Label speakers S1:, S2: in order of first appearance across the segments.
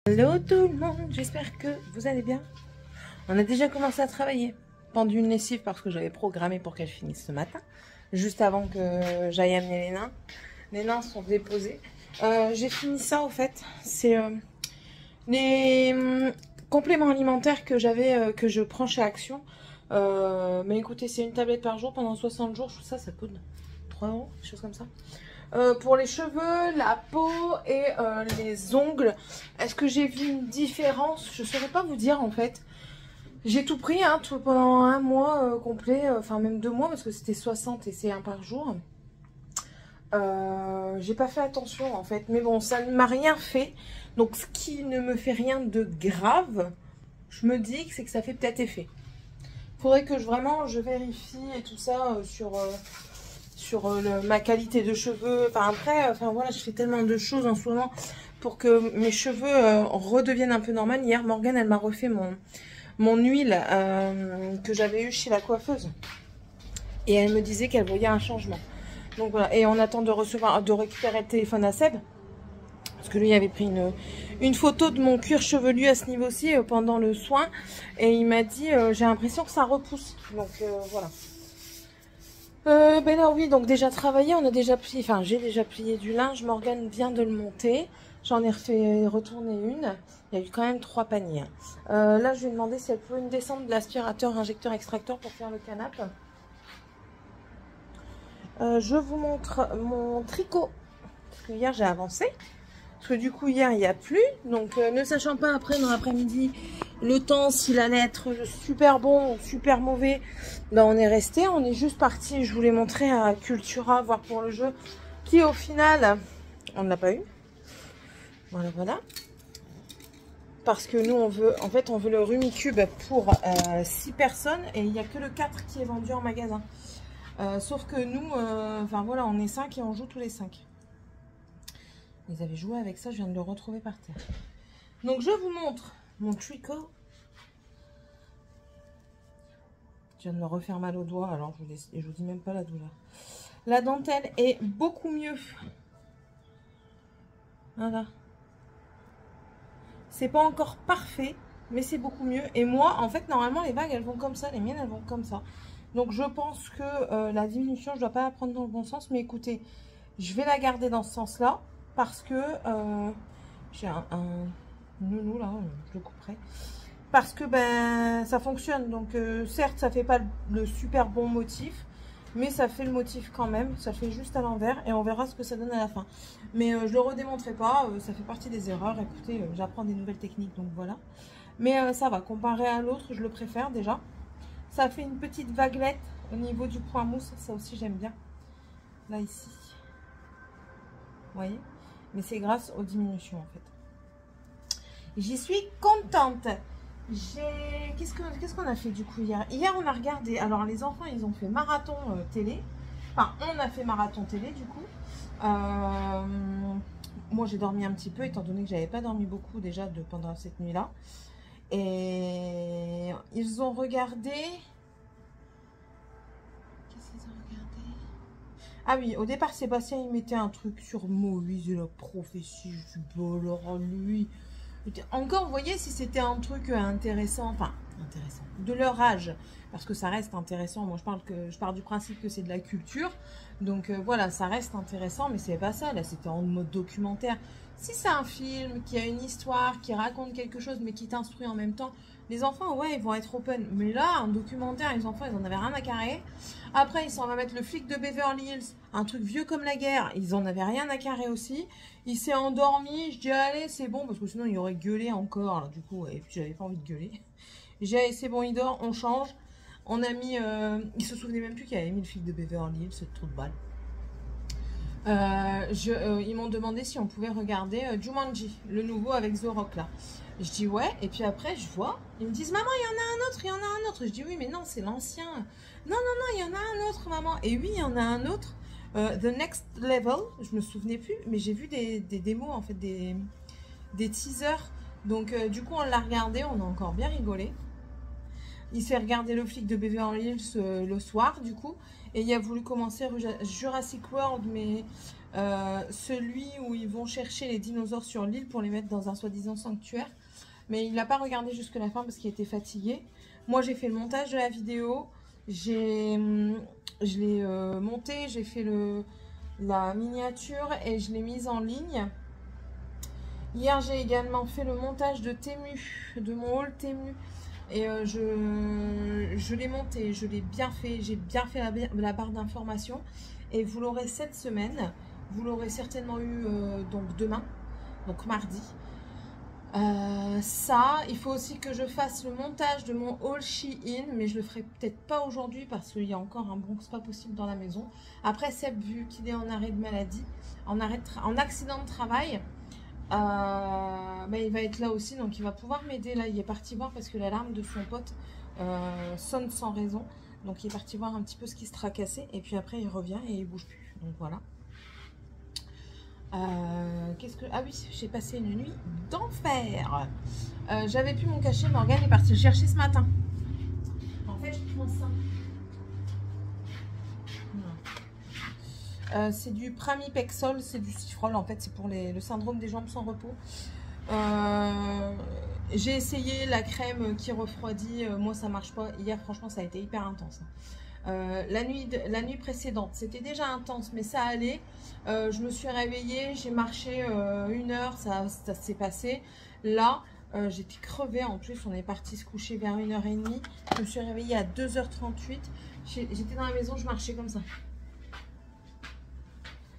S1: Hello tout le monde, j'espère que vous allez bien. On a déjà commencé à travailler. Pendu une lessive parce que j'avais programmé pour qu'elle finisse ce matin, juste avant que j'aille amener les nains. Les nains sont déposés. J'ai fini ça au fait. C'est les compléments alimentaires que j'avais, que je prends chez Action. Mais écoutez, c'est une tablette par jour pendant 60 jours. Je trouve ça coûte 3 €, quelque chose comme ça. Pour les cheveux, la peau et les ongles, est-ce que j'ai vu une différence? Je ne saurais pas vous dire en fait. J'ai tout pris tout pendant un mois complet, enfin même 2 mois parce que c'était 60 et c'est un par jour. J'ai pas fait attention en fait, mais bon, ça ne m'a rien fait. Donc ce qui ne me fait rien de grave, je me dis que c'est que ça fait peut-être effet. Faudrait que je vérifie et tout ça sur ma qualité de cheveux. Enfin après, voilà, je fais tellement de choses en ce moment pour que mes cheveux redeviennent un peu normaux. Hier, Morgane, elle m'a refait mon huile que j'avais eu chez la coiffeuse. Et elle me disait qu'elle voyait un changement. Donc voilà, et on attend de récupérer le téléphone à Seb. Parce que lui avait pris une photo de mon cuir chevelu à ce niveau-ci pendant le soin. Et il m'a dit, j'ai l'impression que ça repousse. Donc voilà. Ben là oui, donc déjà travaillé, on a déjà plié, enfin j'ai déjà plié du linge, Morgane vient de le monter, j'en ai refait retourner une, il y a eu quand même 3 paniers. Là je lui ai demandé si elle pouvait me descendre de l'aspirateur, injecteur, extracteur pour faire le canapé. Je vous montre mon tricot, parce que hier j'ai avancé, parce que du coup hier il n'y a plus, donc ne sachant pas après dans l'après-midi le temps s'il allait être super bon ou super mauvais, ben on est resté, on est juste parti. Je voulais montrer à Cultura, voir pour le jeu, qui au final on ne l'a pas eu. Voilà. Parce que nous on veut le Rumicube pour 6 personnes et il n'y a que le 4 qui est vendu en magasin. Sauf que nous, voilà, on est 5 et on joue tous les 5. Ils avaient joué avec ça, je viens de le retrouver par terre. Donc je vous montre mon tricot. Je viens de me refaire mal au doigt, alors je vous dis même pas la douleur. La dentelle est beaucoup mieux. Voilà. C'est pas encore parfait, mais c'est beaucoup mieux. Et moi, en fait, normalement, les vagues, elles vont comme ça. Les miennes, elles vont comme ça. Donc je pense que la diminution, je dois pas la prendre dans le bon sens. Mais écoutez, je vais la garder dans ce sens-là. Parce que j'ai un nounou, là, je le couperai. Parce que ça fonctionne. Donc certes ça fait pas le super bon motif, mais ça fait le motif quand même. Ça fait juste à l'envers et on verra ce que ça donne à la fin. Mais je le redémontrerai pas, ça fait partie des erreurs. Écoutez, j'apprends des nouvelles techniques, donc voilà. Mais ça va, comparé à l'autre, je le préfère déjà. Ça fait une petite vaguelette au niveau du point mousse, ça aussi j'aime bien. Là ici, vous voyez, mais c'est grâce aux diminutions en fait. J'y suis contente. Qu'est-ce qu'on a fait du coup hier? Hier on a regardé, alors les enfants ils ont fait marathon télé. Enfin on a fait marathon télé du coup. Moi j'ai dormi un petit peu étant donné que j'avais pas dormi beaucoup déjà pendant cette nuit là. Et ils ont regardé... Qu'est-ce qu'ils ont regardé? Ah oui, au départ Sébastien il mettait un truc sur Moïse et la prophétie du bonheur lui. Encore, vous voyez, si c'était un truc intéressant, enfin, intéressant, de leur âge, parce que ça reste intéressant. Moi, je pars du principe que c'est de la culture. Donc, voilà, ça reste intéressant, mais c'est pas ça. Là, c'était en mode documentaire. Si c'est un film qui a une histoire, qui raconte quelque chose, mais qui t'instruit en même temps, les enfants, ouais, ils vont être open. Mais là, un documentaire, les enfants, ils en avaient rien à carrer. Après, ils s'en vont mettre le flic de Beverly Hills, un truc vieux comme la guerre. Ils en avaient rien à carrer aussi. Il s'est endormi. Je dis, allez, c'est bon, parce que sinon, il aurait gueulé encore. Alors, du coup, j'avais pas envie de gueuler. J'ai dit, allez, c'est bon, il dort, on change. On a mis... il se souvenait même plus qu'il avait mis le flic de Beverly Hills, c'est trop de balle. Ils m'ont demandé si on pouvait regarder Jumanji, le nouveau avec The Rock là. Je dis ouais, et puis après je vois, ils me disent maman il y en a un autre, il y en a un autre. Je dis oui mais non c'est l'ancien. Non, il y en a un autre maman. Et oui il y en a un autre, The Next Level, je me souvenais plus, mais j'ai vu des démos en fait, des teasers. Donc du coup on l'a regardé, on a encore bien rigolé. Il s'est regardé le flic de Beverly Hills le soir, du coup. Et il a voulu commencer Jurassic World, mais celui où ils vont chercher les dinosaures sur l'île pour les mettre dans un soi-disant sanctuaire. Mais il n'a pas regardé jusque la fin parce qu'il était fatigué. Moi, j'ai fait le montage de la vidéo. Je l'ai monté, j'ai fait la miniature et je l'ai mise en ligne. Hier, j'ai également fait le montage de Temu, de mon haul Temu. Et je l'ai monté, je l'ai bien fait, j'ai bien fait la barre d'information. Et vous l'aurez cette semaine. Vous l'aurez certainement eu donc demain, donc mardi. Ça, il faut aussi que je fasse le montage de mon haul Shein, mais je le ferai peut-être pas aujourd'hui parce qu'il y a encore un Bronx pas possible dans la maison. Après, Seb, vu qu'il est en arrêt de maladie, en accident de travail, il va être là aussi, donc il va pouvoir m'aider. Là, il est parti voir parce que l'alarme de son pote sonne sans raison. Donc il est parti voir un petit peu ce qui se tracassait. Et puis après, il revient et il bouge plus. Donc voilà. Ah oui, j'ai passé une nuit d'enfer. J'avais pu mon cachet, Morgane est partie le chercher ce matin. En fait, je prends ça. C'est du Pramipexol, c'est du Cifrol. En fait, c'est pour le syndrome des jambes sans repos. J'ai essayé la crème qui refroidit. Moi, ça marche pas. Hier, franchement, ça a été hyper intense. La nuit précédente, c'était déjà intense, mais ça allait. Je me suis réveillée, j'ai marché 1 heure, ça s'est passé. Là, j'étais crevée. En plus, on est parti se coucher vers 1h30. Je me suis réveillée à 2h38. J'étais dans la maison, je marchais comme ça.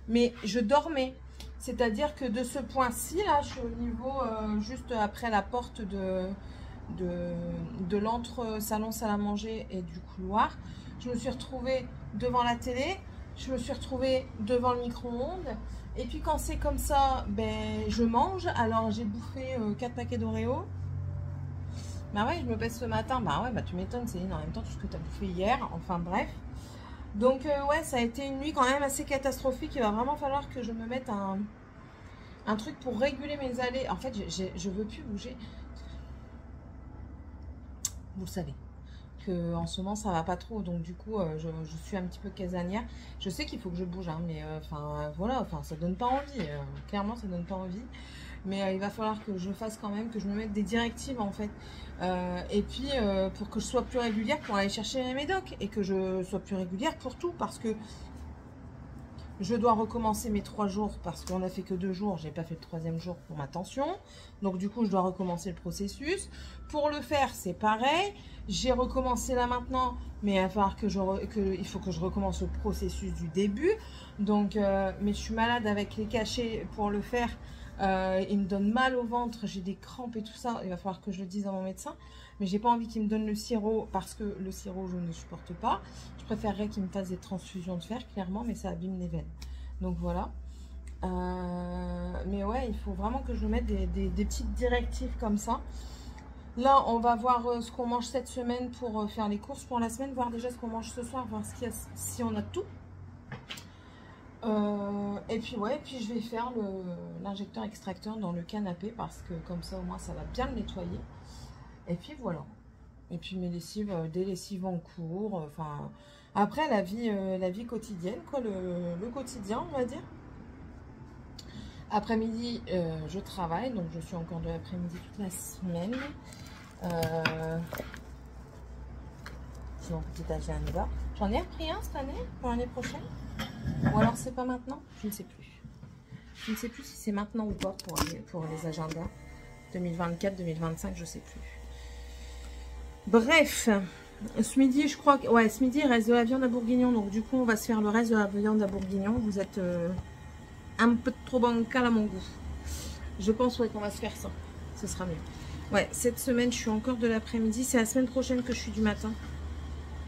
S1: Mais je dormais. C'est-à-dire que de ce point-ci, là, je suis au niveau juste après la porte de l'entre-salon, salle à manger et du couloir. Je me suis retrouvée devant la télé. Je me suis retrouvée devant le micro-ondes. Et puis quand c'est comme ça, ben, je mange. Alors j'ai bouffé 4 paquets d'Oreo. Bah ouais, je me pèse ce matin. Bah ouais, bah tu m'étonnes, Céline, en même temps, tout ce que tu as bouffé hier. Enfin bref. Donc ouais, ça a été une nuit quand même assez catastrophique. Il va vraiment falloir que je me mette un truc pour réguler mes allées. En fait, je veux plus bouger. Vous le savez. En ce moment ça va pas trop, donc du coup je suis un petit peu casanière. Je sais qu'il faut que je bouge, hein, mais enfin voilà, enfin ça donne pas envie, clairement ça donne pas envie, mais il va falloir que je fasse quand même, que je me mette des directives en fait, et puis pour que je sois plus régulière pour aller chercher les médocs, et que je sois plus régulière pour tout, parce que je dois recommencer mes 3 jours parce qu'on a fait que 2 jours. J'ai pas fait le 3e jour pour ma tension. Donc du coup, je dois recommencer le processus. Pour le faire, c'est pareil. J'ai recommencé là maintenant, mais il va falloir il faut que je recommence le processus du début. Donc, mais je suis malade avec les cachets pour le faire. Il me donne mal au ventre, j'ai des crampes et tout ça. Il va falloir que je le dise à mon médecin. Mais j'ai pas envie qu'il me donne le sirop parce que le sirop, je ne supporte pas. Je préférerais qu'il me fasse des transfusions de fer, clairement, mais ça abîme les veines. Donc voilà. Mais ouais, il faut vraiment que je mette des petites directives comme ça. Là, on va voir ce qu'on mange cette semaine pour faire les courses pour la semaine. Voir déjà ce qu'on mange ce soir, voir si on a tout. Et puis ouais, puis je vais faire l'injecteur extracteur dans le canapé parce que comme ça au moins ça va bien le nettoyer. Et puis voilà. Et puis mes lessives, des lessives en cours. Enfin, après la vie quotidienne, quoi, le quotidien, on va dire. Après-midi, je travaille, donc je suis encore de l'après-midi toute la semaine. Sinon, petit agenda. J'en ai repris un cette année pour l'année prochaine. Ou alors c'est pas maintenant, je ne sais plus. Je ne sais plus si c'est maintenant ou pas pour les agendas 2024-2025, je sais plus. Bref, ce midi, je crois que ouais, ce midi il reste de la viande à bourguignon, donc du coup on va se faire le reste de la viande à bourguignon. Vous êtes un peu trop bancal à mon goût. Je pense ouais, qu'on va se faire ça, ce sera mieux. Ouais, cette semaine je suis encore de l'après-midi, c'est la semaine prochaine que je suis du matin.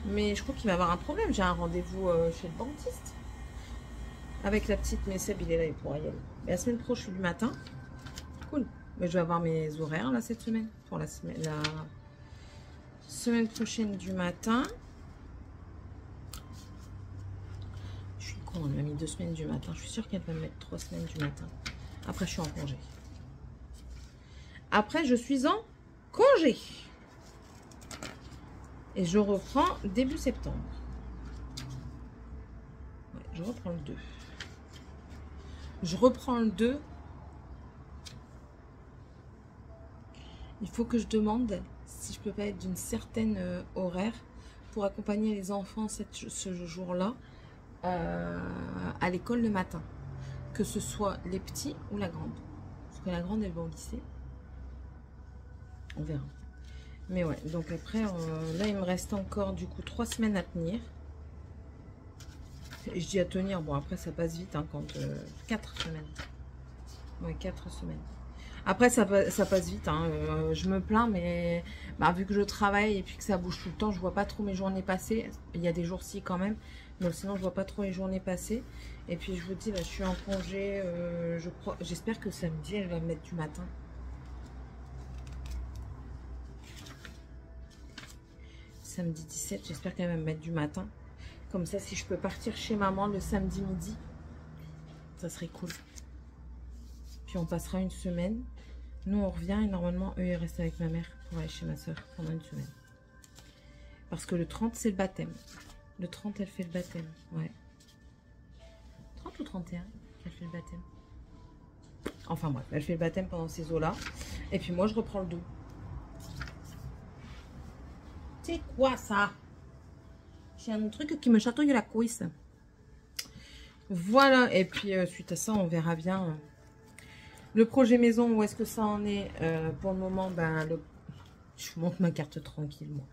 S1: Mais je crois qu'il va y avoir un problème, j'ai un rendez-vous chez le dentiste. Avec la petite, mais Seb il est là, il pourra y aller. Mais la semaine pro, je suis du matin. Cool. Mais je vais avoir mes horaires là cette semaine. Pour la semaine prochaine du matin. Je suis con, elle m'a mis 2 semaines du matin. Je suis sûre qu'elle va me mettre 3 semaines du matin. Après, je suis en congé. Après, je suis en congé. Et je reprends début septembre. Ouais, je reprends le 2. Je reprends le 2. Il faut que je demande si je peux pas être d'une certaine horaire pour accompagner les enfants ce jour-là à l'école le matin. Que ce soit les petits ou la grande. Parce que la grande, elle va au lycée. On verra. Mais ouais, donc après, là, il me reste encore du coup 3 semaines à tenir. Et je dis à tenir, bon après ça passe vite, hein, quand 4 semaines. Ouais, 4 semaines. Après ça passe vite, hein, je me plains, mais bah, vu que je travaille et puis que ça bouge tout le temps, je vois pas trop mes journées passer. Il y a des jours-ci quand même, mais sinon je vois pas trop les journées passer. Et puis je vous dis, là je suis en congé, j'espère que samedi elle va me mettre du matin. Samedi 17, j'espère qu'elle va me mettre du matin. Comme ça, si je peux partir chez maman le samedi midi, ça serait cool. Puis on passera une semaine. Nous, on revient et normalement, eux, ils restent avec ma mère pour aller chez ma soeur pendant une semaine. Parce que le 30, c'est le baptême. Le 30, elle fait le baptême. Ouais. 30 ou 31 qu'elle fait le baptême. Enfin bref, elle fait le baptême pendant ces eaux-là. Et puis moi, je reprends le 2. C'est quoi ça? J'ai un truc qui me chatouille la cuisse. Voilà, et puis suite à ça, on verra bien le projet maison, où est-ce que ça en est. Pour le moment, ben, je vous montre ma carte tranquille, moi.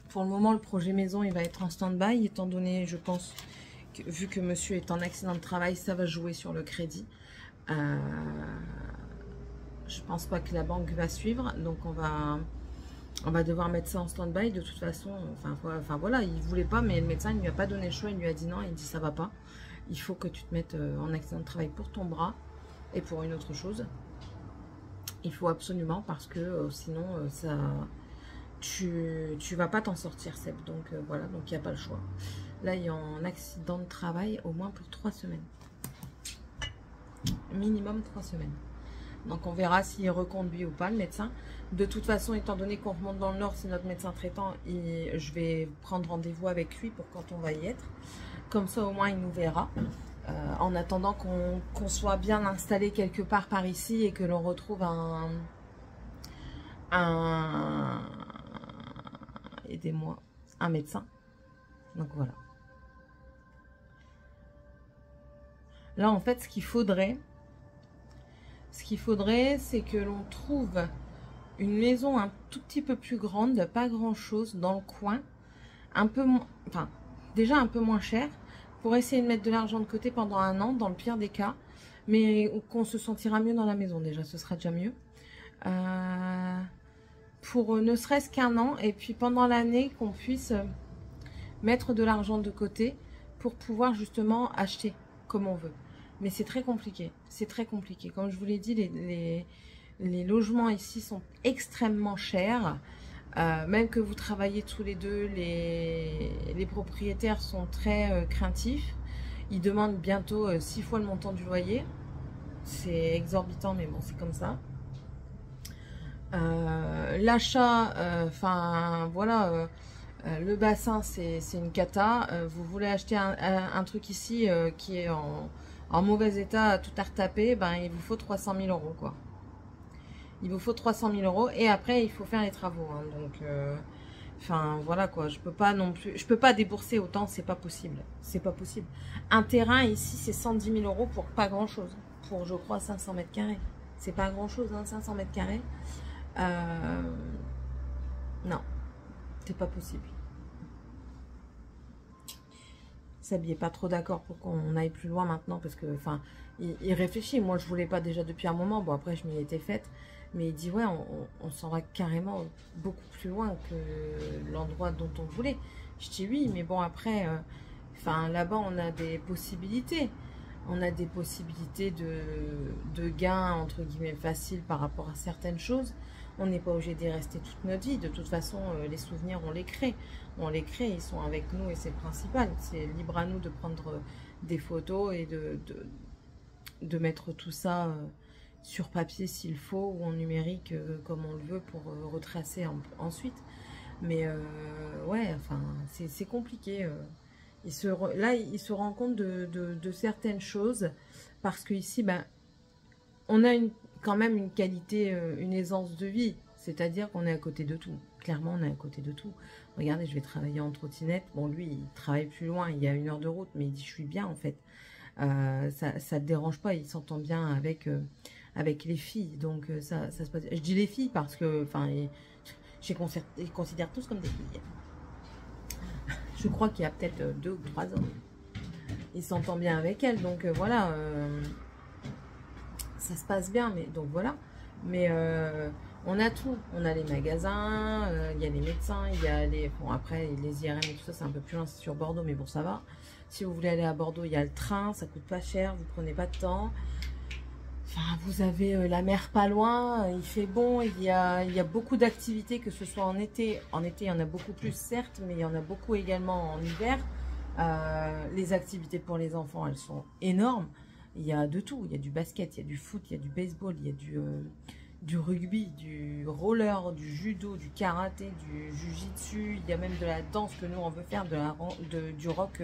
S1: Pour le moment, le projet maison, il va être en stand-by, étant donné, je pense, que, vu que monsieur est en accident de travail, ça va jouer sur le crédit. Je pense pas que la banque va suivre, donc on va devoir mettre ça en stand-by de toute façon. Enfin voilà, il voulait pas, mais le médecin ne lui a pas donné le choix. Il lui a dit non, il dit ça va pas. Il faut que tu te mettes en accident de travail pour ton bras et pour une autre chose. Il faut absolument, parce que sinon tu vas pas t'en sortir, Seb. Donc voilà, donc il n'y a pas le choix. Là, il est en accident de travail au moins pour 3 semaines. Minimum 3 semaines. Donc on verra s'il reconduit ou pas le médecin. De toute façon, étant donné qu'on remonte dans le nord, c'est notre médecin traitant, je vais prendre rendez-vous avec lui pour quand on va y être. Comme ça, au moins, il nous verra. En attendant qu'on soit bien installé quelque part par ici et que l'on retrouve aidez-moi, un médecin. Donc voilà. Là, en fait, ce qu'il faudrait, c'est que l'on trouve une maison un tout petit peu plus grande, pas grand chose, dans le coin, un peu moins, enfin, déjà un peu moins cher, pour essayer de mettre de l'argent de côté pendant 1 an, dans le pire des cas, mais qu'on se sentira mieux dans la maison, déjà, ce sera déjà mieux. Pour ne serait-ce qu'1 an, et puis pendant l'année, qu'on puisse mettre de l'argent de côté pour pouvoir justement acheter comme on veut. Mais c'est très compliqué, c'est très compliqué. Comme je vous l'ai dit, les logements ici sont extrêmement chers. Même que vous travaillez tous les deux, les propriétaires sont très craintifs. Ils demandent bientôt 6 fois le montant du loyer. C'est exorbitant, mais bon, c'est comme ça. L'achat, enfin voilà, le bassin, c'est une cata. Vous voulez acheter un truc ici qui est en mauvais état, tout à retaper, ben, il vous faut 300 000 €, quoi. Il vous faut 300 000 € et après il faut faire les travaux. Hein, donc, enfin voilà quoi. Je peux pas non plus, je peux pas débourser autant, c'est pas possible. C'est pas possible. Un terrain ici c'est 110 000 € pour pas grand chose. Pour je crois 500 mètres carrés. C'est pas grand chose, hein, 500 mètres carrés. Non, c'est pas possible. Sabi est pas trop d'accord pour qu'on aille plus loin maintenant parce que, enfin, il réfléchit. Moi je voulais pas déjà depuis un moment. Bon après je m'y étais faite. Mais il dit, ouais, on s'en va carrément beaucoup plus loin que l'endroit dont on voulait. Je dis oui, mais bon, après, enfin, là-bas, on a des possibilités. On a des possibilités de gains, entre guillemets, faciles par rapport à certaines choses. On n'est pas obligé d'y rester toute notre vie. De toute façon, les souvenirs, on les crée. On les crée, ils sont avec nous et c'est le principal. C'est libre à nous de prendre des photos et de mettre tout ça sur papier s'il faut ou en numérique comme on le veut pour retracer ensuite. Mais ouais, enfin, c'est compliqué. Là, il se rend compte de certaines choses parce qu'ici, ben, on a quand même une qualité, une aisance de vie. C'est-à-dire qu'on est à côté de tout. Clairement, on est à côté de tout. Regardez, je vais travailler en trottinette. Bon, lui, il travaille plus loin. Il y a 1 heure de route, mais il dit, je suis bien, en fait. Ça ne dérange pas. Il s'entend bien avec les filles. Donc, ça se passe. Je dis les filles parce que, enfin, ils considèrent tous comme des filles. Je crois qu'il y a peut-être 2 ou 3 ans. Il s'entend bien avec elles. Donc, voilà. Ça se passe bien. Mais donc, voilà. Mais... on a tout, on a les magasins, il y a les médecins, il y a les... Bon, après, les IRM et tout ça, c'est un peu plus loin, c'est sur Bordeaux, mais bon, ça va. Si vous voulez aller à Bordeaux, il y a le train, ça coûte pas cher, vous prenez pas de temps. Enfin, vous avez la mer pas loin, il fait bon, il y a beaucoup d'activités, que ce soit en été. En été, il y en a beaucoup plus, certes, mais il y en a beaucoup également en hiver. Les activités pour les enfants, elles sont énormes. Il y a de tout, il y a du basket, il y a du foot, il y a du baseball, il y a du rugby, du roller, du judo, du karaté, du jujitsu, il y a même de la danse que nous on veut faire, du rock,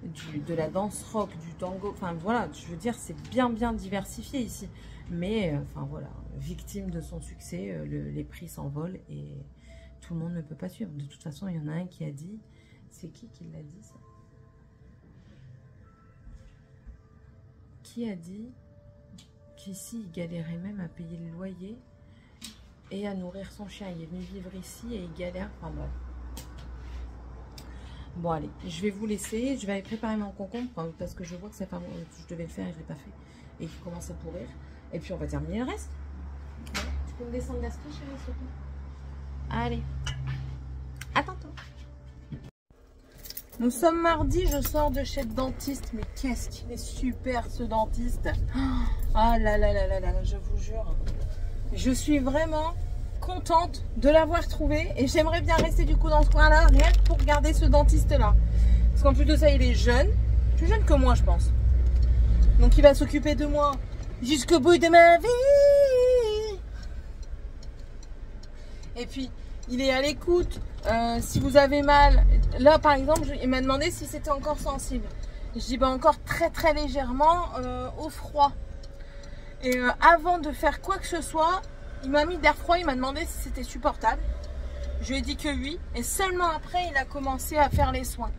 S1: de la danse rock, du tango, enfin voilà, je veux dire c'est bien diversifié ici, mais enfin voilà, victime de son succès, les prix s'envolent et tout le monde ne peut pas suivre. De toute façon, il y en a un qui a dit, c'est qui l'a dit ça? Qui a dit qu'ici, il galérait même à payer le loyer et à nourrir son chien. Il est venu vivre ici et il galère. Enfin bref. Bon, allez, je vais vous laisser. Je vais aller préparer mon concombre parce que je vois que ça fait je devais le faire et je ne l'ai pas fait. Et qu'il commence à pourrir. Et puis, on va terminer le reste. Voilà. Tu peux me descendre l'aspect, chérie, s'il te plaît? Allez. À tantôt. Nous sommes mardi, je sors de chez le dentiste, mais qu'est-ce qu'il est super ce dentiste. Ah là là là là là, je vous jure. Je suis vraiment contente de l'avoir trouvé et j'aimerais bien rester du coup dans ce coin-là, rien que pour regarder ce dentiste-là. Parce qu'en plus de ça, il est jeune, plus jeune que moi je pense. Donc il va s'occuper de moi jusqu'au bout de ma vie. Et puis, il est à l'écoute. Si vous avez mal, là par exemple, il m'a demandé si c'était encore sensible. Je dis bah encore très légèrement au froid. Et avant de faire quoi que ce soit, il m'a mis d'air froid, il m'a demandé si c'était supportable. Je lui ai dit que oui. Et seulement après, il a commencé à faire les soins.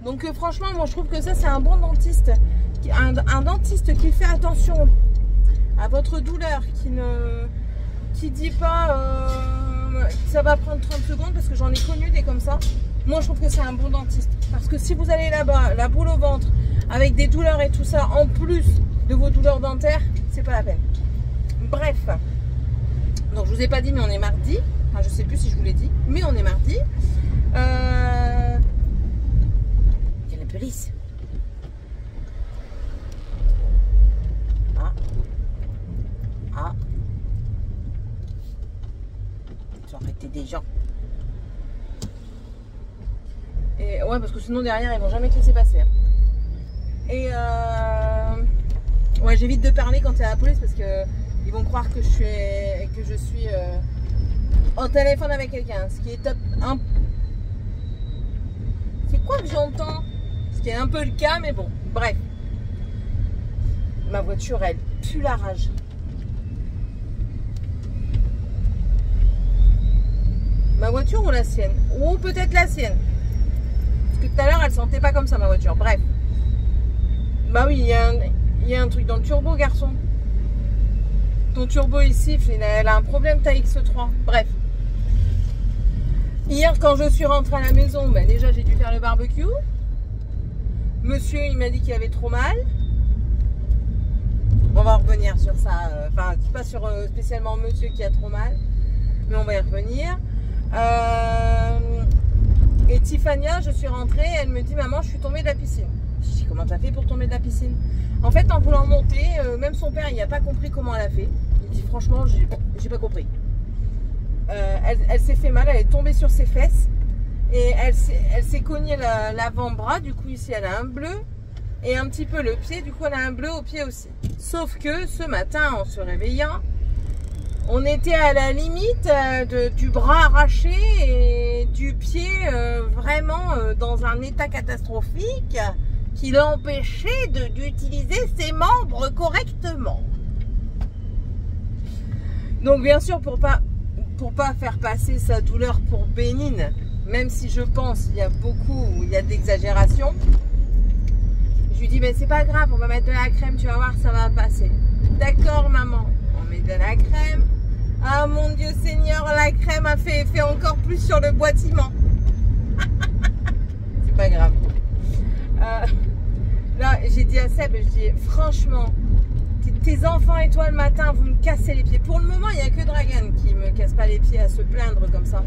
S1: Donc franchement, moi je trouve que ça c'est un bon dentiste. Un dentiste qui fait attention à votre douleur, qui dit pas... ça va prendre 30 secondes parce que j'en ai connu des comme ça. Moi je trouve que c'est un bon dentiste parce que si vous allez là-bas la boule au ventre avec des douleurs et tout ça en plus de vos douleurs dentaires, c'est pas la peine. Bref, donc je vous ai pas dit mais on est mardi, enfin je sais plus si je vous l'ai dit, mais on est mardi. Il y a la police. Arrêter des gens. Et ouais, parce que sinon derrière ils vont jamais te laisser passer. Et ouais, j'évite de parler quand il y a la police parce que ils vont croire que je suis au téléphone avec quelqu'un. Ce qui est top. C'est quoi que j'entends? Ce qui est un peu le cas, mais bon, bref. Ma voiture, elle pue la rage. Ma voiture ou la sienne? Ou peut-être la sienne. Parce que tout à l'heure, elle sentait pas comme ça, ma voiture. Bref. Bah oui, il y a un truc dans le turbo, garçon. Ton turbo ici, elle a un problème, ta X3. Bref. Hier, quand je suis rentrée à la maison, bah déjà, j'ai dû faire le barbecue. Monsieur, il m'a dit qu'il avait trop mal. On va revenir sur ça. Enfin, pas sur spécialement monsieur qui a trop mal. Mais on va y revenir. Et Tiffania, je suis rentrée, elle me dit maman, je suis tombée de la piscine. Je dis comment t'as fait pour tomber de la piscine? En fait, en voulant monter, même son père, il n'a pas compris comment elle a fait. Il dit franchement, j'ai pas compris. Elle s'est fait mal, elle est tombée sur ses fesses et elle s'est cognée l'avant-bras. Du coup, ici, elle a un bleu et un petit peu le pied. Du coup, elle a un bleu au pied aussi. Sauf que ce matin, en se réveillant, on était à la limite du bras arraché et
S2: du pied vraiment dans un état catastrophique qui l'empêchait d'utiliser ses membres correctement. Donc bien sûr, pour pas faire passer sa douleur pour bénigne, même si je pense il y a d'exagération, je lui dis mais c'est pas grave, on va mettre de la crème, tu vas voir, ça va passer. D'accord maman, on met de la crème. Ah mon Dieu Seigneur, la crème a fait effet encore plus sur le boitement. C'est pas grave. Là j'ai dit à Seb, je dis franchement, tes enfants et toi le matin vous me cassez les pieds. Pour le moment il n'y a que Dragan qui me casse pas les pieds à se plaindre comme ça.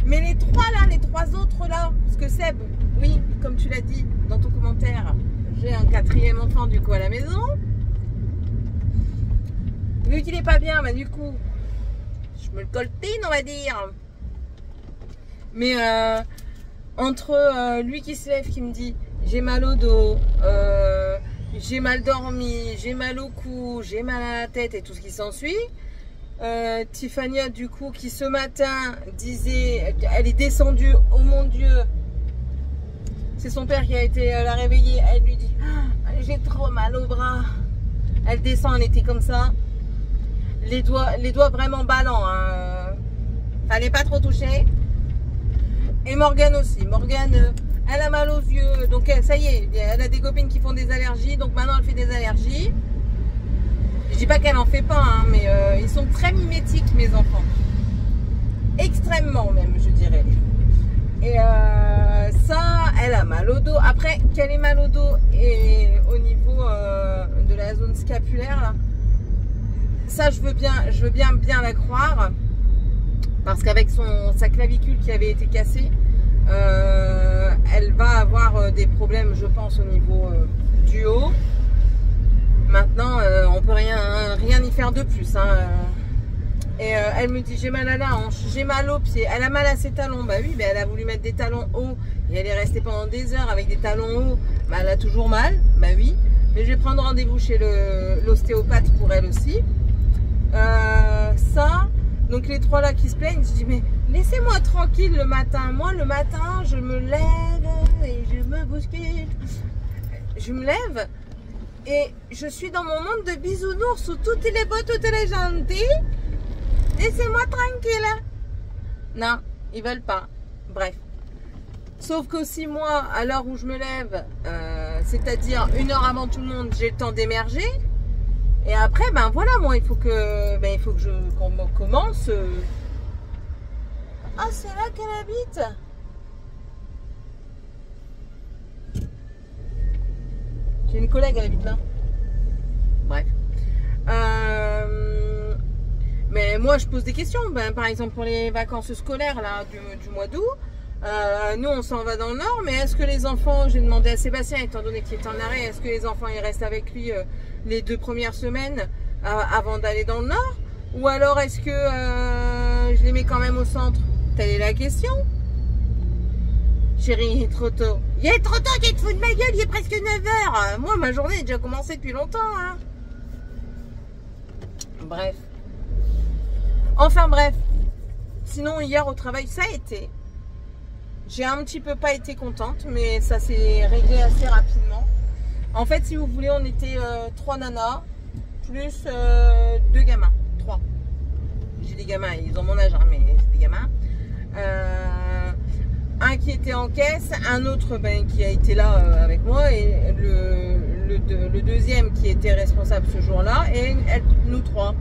S2: Mais les trois là, les trois autres là, parce que Seb, oui, comme tu l'as dit dans ton commentaire, j'ai un 4e enfant du coup à la maison. Vu qu'il est pas bien, bah du coup, je me le coltine on va dire. Mais entre lui qui se lève, qui me dit j'ai mal au dos, j'ai mal dormi, j'ai mal au cou, j'ai mal à la tête et tout ce qui s'ensuit. Tiffania du coup qui ce matin disait, elle est descendue, oh mon Dieu, c'est son père qui a été la réveiller, elle lui dit ah, j'ai trop mal au bras, elle descend, elle était comme ça, les doigts vraiment ballants, hein. Fallait pas trop toucher. Et Morgane aussi, Morgane elle a mal aux yeux, donc ça y est, elle a des copines qui font des allergies, donc maintenant elle fait des allergies. Je dis pas qu'elle en fait pas, hein, mais ils sont très mimétiques mes enfants. Extrêmement même, je dirais. Et ça, elle a mal au dos. Après, qu'elle ait mal au dos et au niveau de la zone scapulaire, là, ça je veux bien la croire. Parce qu'avec sa clavicule qui avait été cassée, elle va avoir des problèmes, je pense, au niveau du haut. Maintenant, on peut rien y faire de plus. Hein. Et elle me dit j'ai mal à la hanche, j'ai mal aux pieds, elle a mal à ses talons. Bah oui, bah elle a voulu mettre des talons hauts et elle est restée pendant des heures avec des talons hauts. Bah elle a toujours mal, bah oui. Mais je vais prendre rendez-vous chez l'ostéopathe pour elle aussi. Ça, donc les trois là qui se plaignent, je dis mais laissez-moi tranquille le matin. Moi le matin, je me lève et je me bouscule. Je me lève. Et je suis dans mon monde de bisounours où tout est beau, tout est gentil. Laissez-moi tranquille. Non, ils veulent pas. Bref. Sauf qu'aussi moi, à l'heure où je me lève, c'est-à-dire 1 heure avant tout le monde, j'ai le temps d'émerger. Et après, ben voilà, moi, il faut que qu'on commence. Ah, c'est là qu'elle habite. J'ai une collègue, elle habite là. Bref. Mais moi, je pose des questions. Ben, par exemple, pour les vacances scolaires là, du mois d'août, nous, on s'en va dans le Nord. Mais est-ce que les enfants, j'ai demandé à Sébastien, étant donné qu'il est en arrêt, est-ce que les enfants, ils restent avec lui les 2 premières semaines avant d'aller dans le Nord? Ou alors, est-ce que je les mets quand même au centre? Telle est la question. Chérie, il est trop tôt. Il est trop tôt, tu te fous de ma gueule, il est presque 9h. Moi, ma journée est déjà commencée depuis longtemps. Hein. Bref. Enfin bref. Sinon, hier au travail, ça a été. J'ai un petit peu pas été contente, mais ça s'est réglé assez rapidement. En fait, si vous voulez, on était 3 nanas, plus 2 gamins. 3. J'ai des gamins, ils ont mon âge, hein, mais c'est des gamins. Un qui était en caisse, un autre qui a été là avec moi et le deuxième qui était responsable ce jour-là et nous 3.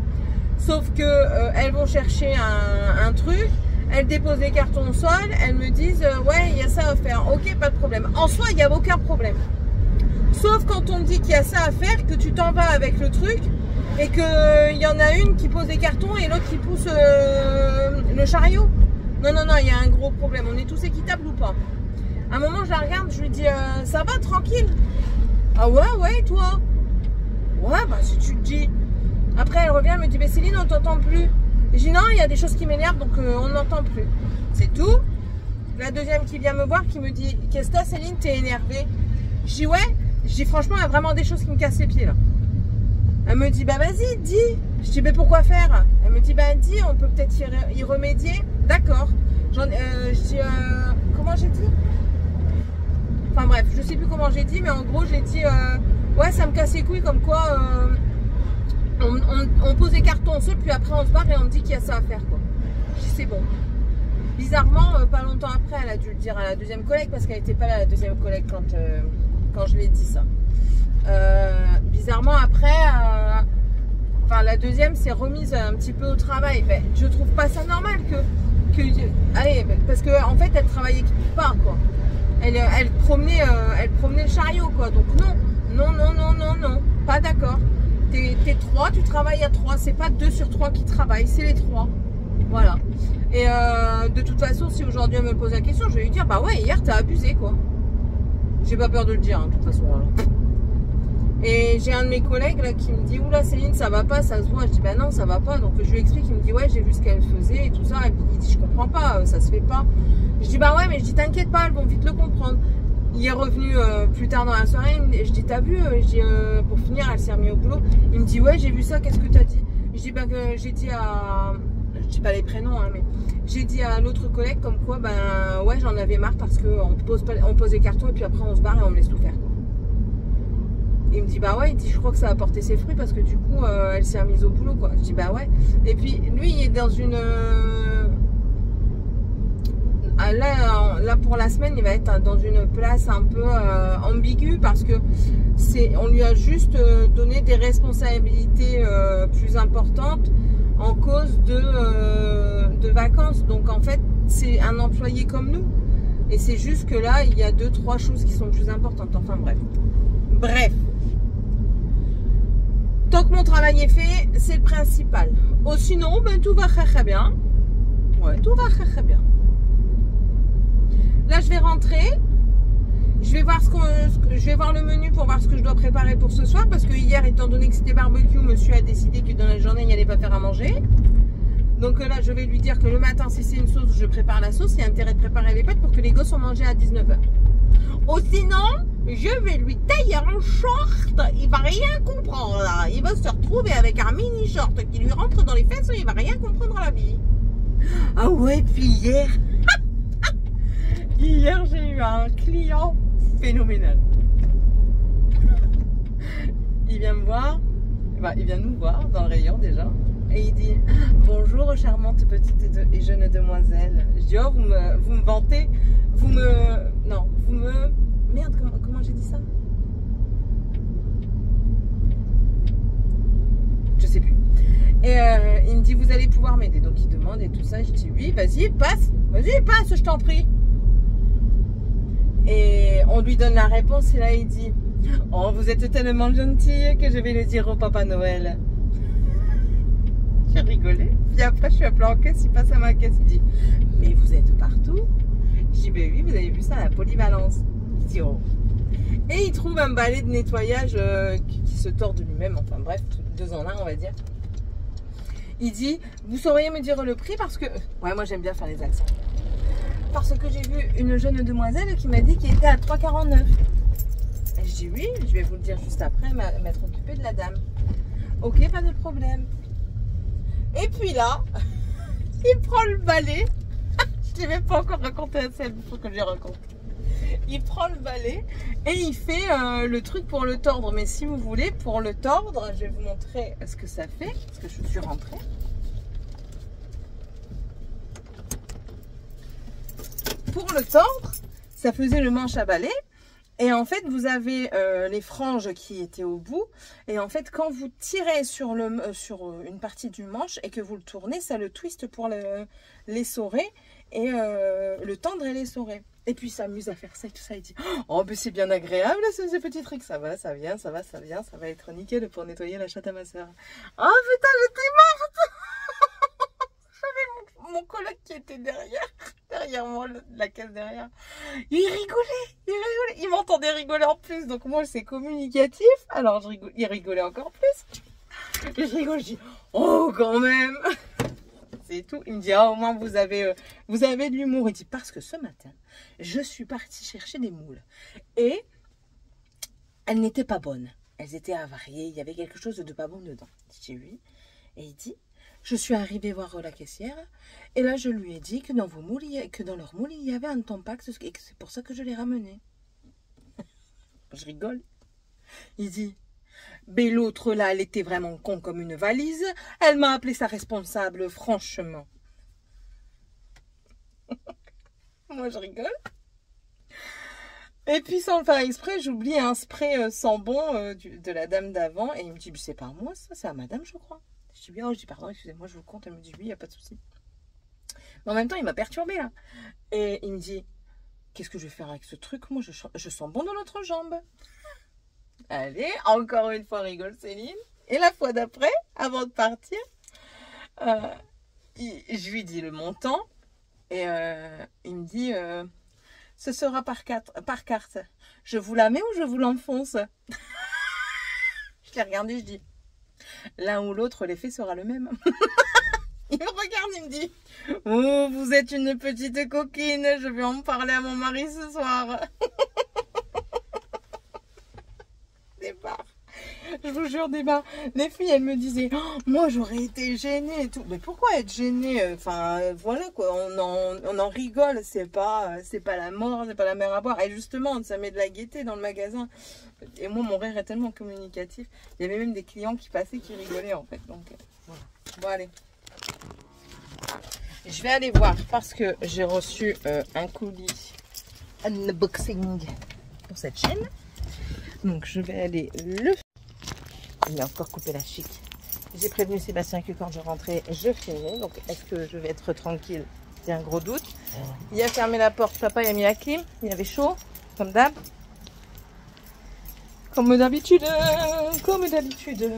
S2: Sauf que elles vont chercher un truc, elles déposent les cartons au sol, elles me disent ouais il y a ça à faire, ok pas de problème. En soi il n'y a aucun problème. Sauf quand on me dit qu'il y a ça à faire, que tu t'en vas avec le truc et qu'il y en a une qui pose les cartons et l'autre qui pousse le chariot. Non, non, non, il y a un gros problème. On est tous équitables ou pas? À un moment, je la regarde, je lui dis ça va, tranquille? Ah ouais, ouais, et toi? Ouais, bah si tu te dis. Après, elle revient, elle me dit mais Céline, on t'entend plus. Je dis non, il y a des choses qui m'énervent, donc on n'entend plus. C'est tout. La deuxième qui vient me voir, qui me dit qu'est-ce que t'as, Céline, t'es énervée? Je dis ouais. Je dis franchement, il y a vraiment des choses qui me cassent les pieds là. Elle me dit bah vas-y, dis. Je dis, mais pourquoi faire? Elle me dit, bah dis, on peut peut-être y remédier. D'accord. Je dis, comment j'ai dit? Enfin bref, je sais plus comment j'ai dit, mais en gros, j'ai dit, ouais, ça me casse les couilles, comme quoi, on pose des cartons, on saute, puis après on se barre et on me dit qu'il y a ça à faire, quoi. Je dis, c'est bon. Bizarrement, pas longtemps après, elle a dû le dire à la deuxième collègue, parce qu'elle n'était pas là, la deuxième collègue, quand je l'ai dit ça. Bizarrement, après, enfin, la deuxième s'est remise un petit peu au travail. Ben, je trouve pas ça normal allez, parce que en fait, elle travaillait pas, quoi. Elle promenait le chariot, quoi. Donc non, pas d'accord. T'es 3, tu travailles à 3. C'est pas 2 sur 3 qui travaillent, c'est les 3. Voilà. Et de toute façon, si aujourd'hui elle me pose la question, je vais lui dire, bah ouais, hier t'as abusé, quoi. J'ai pas peur de le dire, hein, de toute façon. Alors. Et j'ai un de mes collègues là qui me dit, oula Céline, ça va pas, ça se voit. Je dis, bah non, ça va pas. Donc je lui explique, il me dit, ouais, j'ai vu ce qu'elle faisait et tout ça. Et puis il dit, je comprends pas, ça se fait pas. Je dis, bah ouais, mais je dis, t'inquiète pas, elles vont vite le comprendre. Il est revenu plus tard dans la soirée, je dis, t'as vu? Je dis, pour finir, elle s'est remise au boulot. Il me dit, ouais, j'ai vu ça, qu'est-ce que t'as dit? Je dis, bah que j'ai dit à... Je dis pas les prénoms, hein, mais j'ai dit à l'autre collègue comme quoi, ben ouais, j'en avais marre parce qu'on pose des cartons et puis après on se barre et on me laisse tout faire, quoi. Il me dit, bah ouais, il dit, je crois que ça a porté ses fruits parce que du coup, elle s'est remise au boulot, quoi. Je dis, bah ouais. Et puis, lui, il est dans une... Là, pour la semaine, il va être dans une place un peu ambiguë parce que on lui a juste donné des responsabilités plus importantes en cause de vacances. Donc, en fait, c'est un employé comme nous. Et c'est juste que là, il y a 2-3 choses qui sont plus importantes. Enfin, bref. Tant que mon travail est fait, c'est le principal. Oh, sinon, ben, tout va très bien. Ouais, tout va très bien. Là, je vais rentrer. Je vais voir je vais voir le menu pour voir ce que je dois préparer pour ce soir. Parce que hier, étant donné que c'était barbecue, monsieur a décidé que dans la journée, il n'allait pas faire à manger. Donc là, je vais lui dire que le matin, si c'est une sauce, je prépare la sauce. Il y a intérêt de préparer les pâtes pour que les gosses ont mangé à 19 h. Ou sinon, je vais lui tailler un short. Il va rien comprendre. Là. Il va se retrouver avec un mini short qui lui rentre dans les fesses. Il va rien comprendre à la vie. Ah ouais, puis hier... Hier, j'ai eu un client phénoménal. Il vient me voir, bah, il vient nous voir dans le rayon déjà, et il dit, bonjour charmante petite et jeune demoiselle. Je dis, oh, vous me vantez, merde, comment j'ai dit ça? Je sais plus. Et il me dit, vous allez pouvoir m'aider. Donc il demande et tout ça. Je dis, oui, vas-y, passe, je t'en prie. Et on lui donne la réponse et là il dit, oh, vous êtes tellement gentille que je vais le dire au Papa Noël. J'ai rigolé. Puis après je suis appelée en caisse, il passe à ma caisse, il dit, mais vous êtes partout? Je dis, ben oui, vous avez vu ça à la polyvalence. Il dit, oh. Et il trouve un balai de nettoyage qui se tord de lui-même, enfin bref, 2 en 1 on va dire. Il dit, vous sauriez me dire le prix parce que... Ouais, moi j'aime bien faire les accents. Parce que j'ai vu une jeune demoiselle qui m'a dit qu'il était à 3,49. Et je dis oui, je vais vous le dire juste après, m'être occupée de la dame. Ok, pas de problème. Et puis là, il prend le balai. Je ne l'ai même pas encore raconté à celle, il faut que je raconte. Il prend le balai et il fait le truc pour le tordre. Mais si vous voulez, pour le tordre, je vais vous montrer ce que ça fait, parce que je suis rentrée. Pour le tordre, ça faisait le manche à balai. Et en fait, vous avez les franges qui étaient au bout. Et en fait, quand vous tirez sur une partie du manche et que vous le tournez, ça le twiste pour l'essorer et le tendre et l'essorer. Et puis, il s'amuse à faire ça et tout ça. Il dit, oh, mais c'est bien agréable ce petit truc. Ça va, ça vient, ça va, ça vient. Ça va être nickel pour nettoyer la chatte à ma soeur. Oh putain, j'étais morte. J'avais mon coloc qui était derrière moi, la caisse derrière. Il rigolait. Il m'entendait rigoler en plus. Donc moi, c'est communicatif. Alors, il rigolait encore plus. Et je rigole, je dis, oh, quand même. C'est tout. Il me dit, ah, au moins, vous avez de l'humour. Il dit, parce que ce matin, je suis partie chercher des moules. Et elles n'étaient pas bonnes. Elles étaient avariées. Il y avait quelque chose de pas bon dedans. Je dis, oui. Et il dit, je suis arrivée voir la caissière et là je lui ai dit que dans vos moules, que dans leur moule il y avait un Tampax et que c'est pour ça que je l'ai ramené. Je rigole. Il dit, mais l'autre là, elle était vraiment con comme une valise. Elle m'a appelé sa responsable, franchement. Moi je rigole. Et puis sans le faire exprès, j'oublie un spray sans bon de la dame d'avant. Et il me dit, c'est pas à moi ça, c'est à madame je crois. Je dis, oh, je dis pardon, excusez-moi, je vous compte. Elle me dit, oui, il n'y a pas de souci. Mais en même temps, il m'a perturbé là. Et il me dit, qu'est-ce que je vais faire avec ce truc? Moi, je sens bon dans l'autre jambe. Allez, encore une fois, rigole Céline. Et la fois d'après, avant de partir, je lui dis le montant. Et il me dit, ce sera par carte. Je vous la mets ou je vous l'enfonce? Je l'ai regardé, je dis, l'un ou l'autre, l'effet sera le même. Il me regarde, il me dit, oh, vous êtes une petite coquine, je vais en parler à mon mari ce soir. Départ. Je vous jure, débat. Les filles, elles me disaient, oh, moi j'aurais été gênée et tout. Mais pourquoi être gênée? Enfin, voilà quoi, on en rigole, c'est pas la mort, c'est pas la mer à boire. Et justement, ça met de la gaieté dans le magasin. Et moi, mon rire est tellement communicatif. Il y avait même des clients qui passaient qui rigolaient en fait. Donc, voilà. Bon, allez. Je vais aller voir parce que j'ai reçu un colis unboxing pour cette chaîne. Donc, je vais aller le... Il a encore coupé la chic. J'ai prévenu Sébastien que quand je rentrais, je filmais. Donc, est-ce que je vais être tranquille? C'est un gros doute. Il a fermé la porte. Papa il a mis la clim. Il avait chaud, comme d'hab. Comme d'habitude. Comme d'habitude.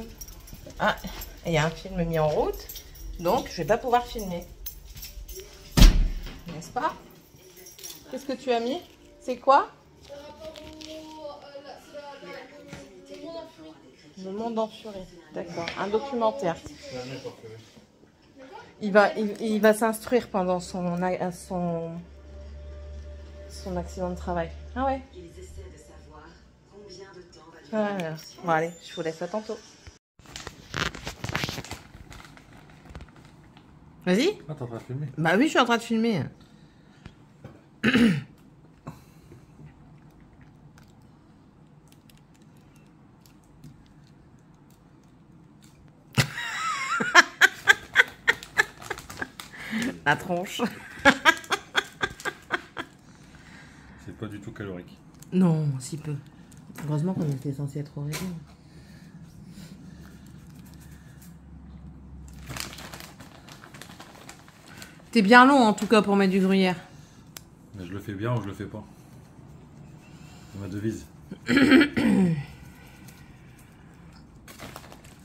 S2: Ah, il y a un film mis en route. Donc, je vais pas pouvoir filmer. N'est-ce pas? Qu'est-ce que tu as mis? C'est quoi? Le monde en furie. D'accord. Un documentaire. Il va s'instruire pendant son accident de travail. Ah ouais. Voilà. Bon allez, je vous laisse à tantôt. Vas-y.
S3: Ah, t'es en train de filmer?
S2: Bah oui, je suis en train de filmer. La tronche.
S3: C'est pas du tout calorique.
S2: Non, si peu. Heureusement qu'on était censé être au régime. T'es bien long en tout cas pour mettre du gruyère.
S3: Mais je le fais bien ou je le fais pas. C'est ma devise.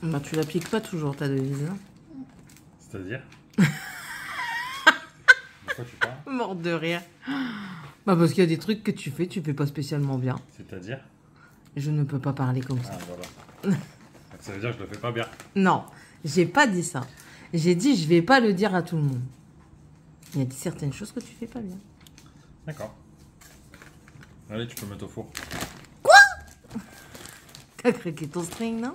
S2: Bah tu l'appliques pas toujours ta devise. Hein.
S3: C'est-à-dire? Pourquoi tu parles?
S2: Morte de rire. Bah parce qu'il y a des trucs que tu fais pas spécialement bien.
S3: C'est-à-dire?
S2: Je ne peux pas parler comme ça.
S3: Ah voilà. Ça veut dire que je le fais pas bien.
S2: Non, j'ai pas dit ça. J'ai dit je vais pas le dire à tout le monde. Il y a certaines choses que tu fais pas bien.
S3: D'accord. Allez, tu peux mettre au four.
S2: Quoi? T'as craqué ton string, non?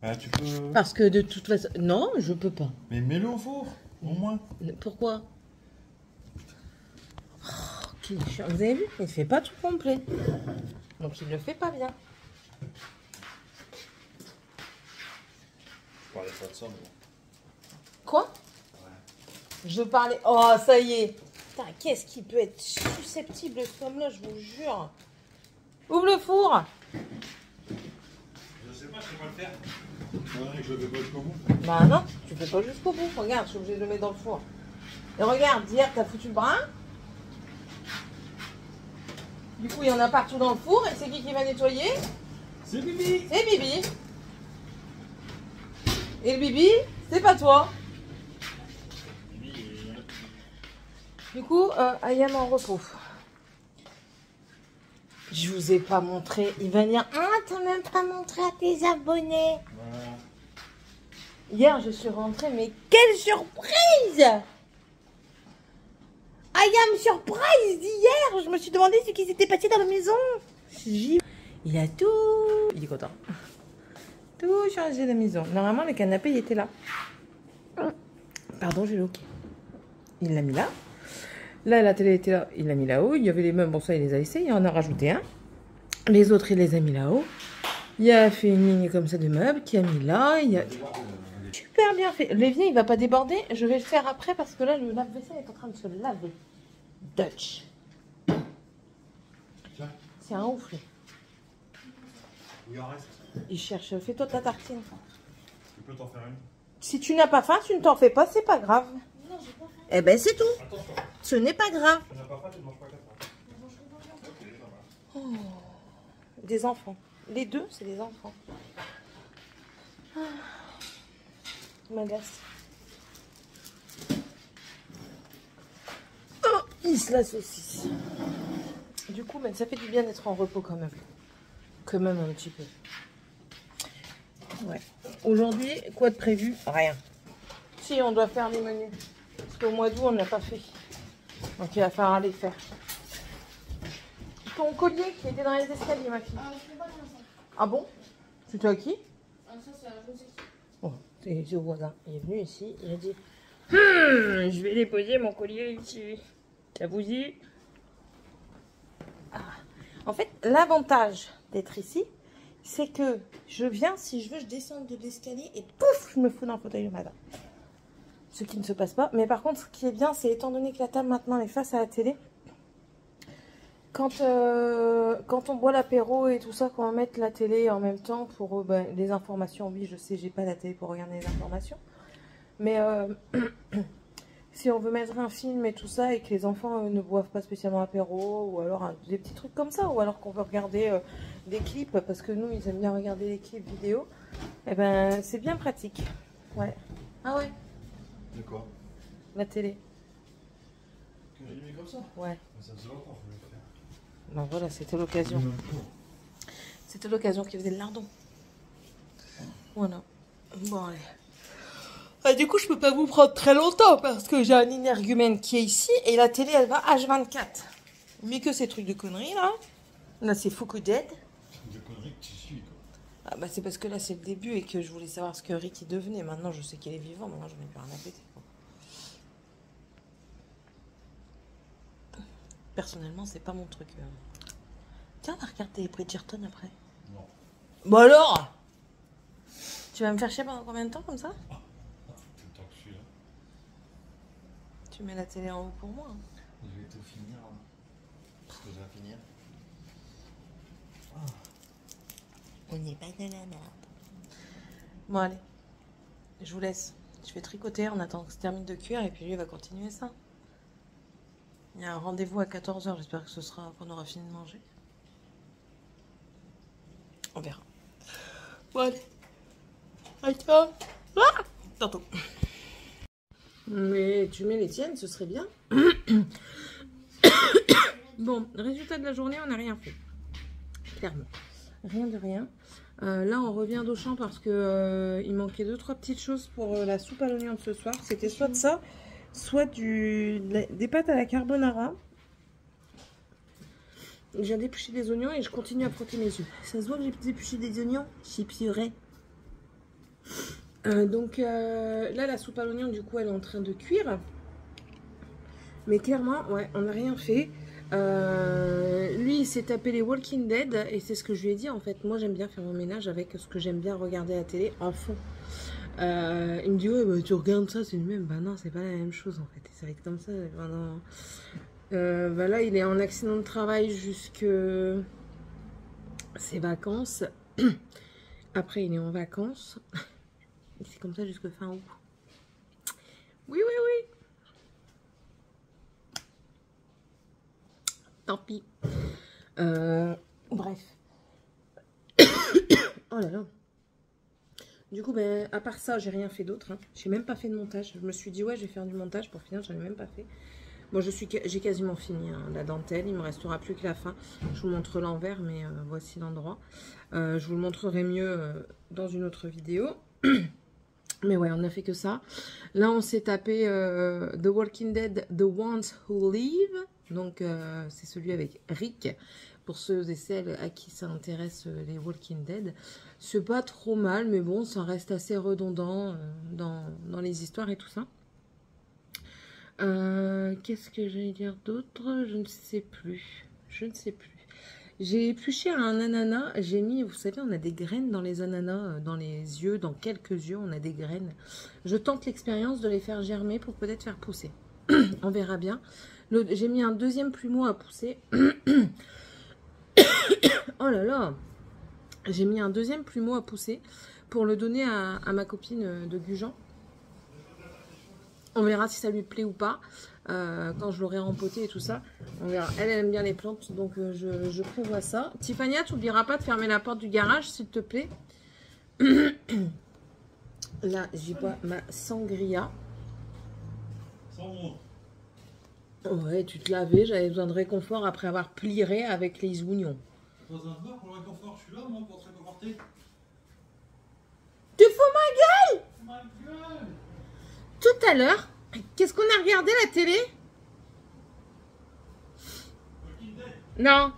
S3: Ah, tu peux...
S2: Parce que de toute façon... Non, je peux pas.
S3: Mais mets-le au four, au moins.
S2: Pourquoi? Oh, quel chiant. Vous avez vu? Il fait pas tout complet. Donc il le fait pas bien.
S3: Je parlais pas de ça, mais bon.
S2: Quoi?
S3: Ouais.
S2: Je parlais... Oh, ça y est. Putain, qu'est-ce qui peut être susceptible de ce homme-là, je vous jure. Ouvre le four.
S3: Je sais pas, je sais pas le faire. Que je le fais pas jusqu'au bout.
S2: Bah non, tu fais pas jusqu'au bout. Regarde, je suis obligée de le mettre dans le four. Et regarde, hier, t'as foutu le brin. Du coup, il y en a partout dans le four. Et c'est qui va nettoyer?
S3: C'est Bibi.
S2: C'est Bibi. Et le Bibi, c'est pas toi. Du coup, Ayam en repos. Je vous ai pas montré. Il va dire, ah, t'as même pas montré à tes abonnés.
S3: Voilà.
S2: Hier, je suis rentrée, mais quelle surprise! Ayam surprise d'hier. Je me suis demandé ce qui s'était passé dans la maison. Il a tout... Il est content. Tout changé de la maison. Normalement, le canapé, il était là. Pardon, j'ai loqué. Il l'a mis là. Là, la télé était là. Il l'a mis là-haut. Il y avait les meubles. Bon, ça, il les a laissés. Il en a rajouté un. Les autres, il les a mis là-haut. Il a fait une ligne comme ça de meubles qui a mis là. Il a... Super bien fait. L'évier, il va pas déborder. Je vais le faire après parce que là, le lave-vaisselle est en train de se laver. Dutch. C'est un ouf.
S3: Il en reste.
S2: Il cherche. Fais-toi ta tartine.
S3: Tu peux t'en faire une.
S2: Si tu n'as pas faim, tu ne t'en fais pas, c'est pas grave. Non, j'ai pas faim. Eh ben, c'est tout.
S3: Attention.
S2: Ce n'est pas grave.
S3: Tu n'as pas faim, tu ne manges pas comme ça.
S2: Oh, des enfants. Les deux, c'est des enfants. Ah. M'agace. Oh, il se la saucisse. Du coup, ben, ça fait du bien d'être en repos quand même. Quand même un petit peu. Ouais. Aujourd'hui, quoi de prévu? Rien. Si, on doit faire les menus. Parce qu'au mois d'août, on n'a pas fait. Donc, il va falloir aller faire. Ton collier qui était dans les escaliers, ma fille. Ah bon? C'était à qui?
S4: Ah, ça, c'est à José.
S2: Oh, c'est au voisin. Il est venu ici, il a dit je vais déposer mon collier ici. Ça vous dit? En fait, l'avantage d'être ici, c'est que je viens, si je veux, je descends de l'escalier et pouf, je me fous dans le fauteuil le matin. Ce qui ne se passe pas. Mais par contre, ce qui est bien, c'est étant donné que la table maintenant est face à la télé, quand on boit l'apéro et tout ça, qu'on va mettre la télé en même temps pour les informations, oui, je sais, j'ai pas la télé pour regarder les informations. Mais si on veut mettre un film et tout ça et que les enfants ne boivent pas spécialement l'apéro, ou alors des petits trucs comme ça, ou alors qu'on veut regarder des clips, parce que nous, ils aiment bien regarder les clips vidéo, et ben c'est bien pratique. Ouais. Ah ouais?
S3: De quoi?
S2: La télé.
S3: Que j'ai mis comme ça?
S2: Ouais.
S3: Mais ça faisait longtemps que je voulais le faire.
S2: Ben voilà, c'était l'occasion. C'était l'occasion qu'il faisait le lardon. Voilà. Bon, allez. Ah, du coup, je peux pas vous prendre très longtemps parce que j'ai un énergumène qui est ici et la télé, elle va H24. Mais que ces trucs de conneries, là. Là, c'est Foucault Dead.
S3: De conneries que tu suis, quoi.
S2: Ah, bah, c'est parce que là, c'est le début et que je voulais savoir ce que Rick devenait. Maintenant, je sais qu'il est vivant, mais moi, je n'ai plus rien à péter. Personnellement, c'est pas mon truc. Tiens, on va regarder Bridgerton après.
S3: Non.
S2: Bon alors, tu vas me faire chier pendant combien de temps comme ça?
S3: Tout le temps que je suis là.
S2: Tu mets la télé en haut pour moi.
S3: Je vais tout finir. Hein. Parce que je vais finir.
S2: On n'est pas de la merde. Bon, allez. Je vous laisse. Je vais tricoter en attendant que ça termine de cuire et puis lui, il va continuer ça. Il y a un rendez-vous à 14 h. J'espère que ce sera qu'on aura fini de manger. On verra. Bon, allez. Allez, ciao. Ah, tantôt. Mais tu mets les tiennes, ce serait bien. Bon, résultat de la journée, on n'a rien fait. Clairement. Rien de rien. Là, on revient d'Auchan parce que il manquait 2-3 petites choses pour la soupe à l'oignon de ce soir. C'était soit de ça, soit des pâtes à la carbonara. J'ai dépluché des oignons et je continue à frotter mes yeux. Ça se voit que j'ai dépluché des oignons? J'y purée. Donc là, la soupe à l'oignon, du coup, elle est en train de cuire. Mais clairement, ouais, on n'a rien fait. Lui, il s'est tapé les Walking Dead et c'est ce que je lui ai dit en fait. Moi, j'aime bien faire mon ménage avec ce que j'aime bien regarder à la télé en fond. Il me dit ouais, bah, tu regardes ça, c'est le même. Bah non, c'est pas la même chose en fait. C'est vrai que comme ça, pendant... bah là, il est en accident de travail jusque ses vacances. Après, il est en vacances. Et c'est comme ça jusque fin août. Oui, oui, oui. Tant pis. Bref. Oh là là. Du coup, ben, à part ça, j'ai rien fait d'autre. Hein. J'ai même pas fait de montage. Je me suis dit, ouais, je vais faire du montage. Pour finir, j'en ai même pas fait. Bon, j'ai quasiment fini hein, la dentelle. Il me restera plus que la fin. Je vous montre l'envers, mais voici l'endroit. Je vous le montrerai mieux dans une autre vidéo. Mais ouais, on n'a fait que ça. Là, on s'est tapé The Walking Dead, The Ones Who Live. Donc, c'est celui avec Rick, pour ceux et celles à qui ça intéresse les Walking Dead. C'est pas trop mal, mais bon, ça reste assez redondant dans les histoires et tout ça. Qu'est-ce que j'allais dire d'autre? Je ne sais plus. Je ne sais plus. J'ai épluché un ananas. J'ai mis, vous savez, on a des graines dans les ananas, dans les yeux, dans quelques yeux, on a des graines. Je tente l'expérience de les faire germer pour peut-être faire pousser. On verra bien. J'ai mis un deuxième plumeau à pousser. Oh là là! J'ai mis un deuxième plumeau à pousser pour le donner à ma copine de Gujan. On verra si ça lui plaît ou pas. Quand je l'aurai rempoté et tout ça. On verra. Elle aime bien les plantes, donc je prévois ça. Tiffania, tu n'oublieras pas de fermer la porte du garage, s'il te plaît. Là, j'ai pas ma sangria. Ouais, tu te lavais, j'avais besoin de réconfort après avoir plié avec les oignons.
S3: Pas besoin de voir pour le réconfort, je suis là moi pour te réconforter.
S2: Tu fous ma gueule!
S3: Ma gueule!
S2: Tout à l'heure, qu'est-ce qu'on a regardé la télé? Non.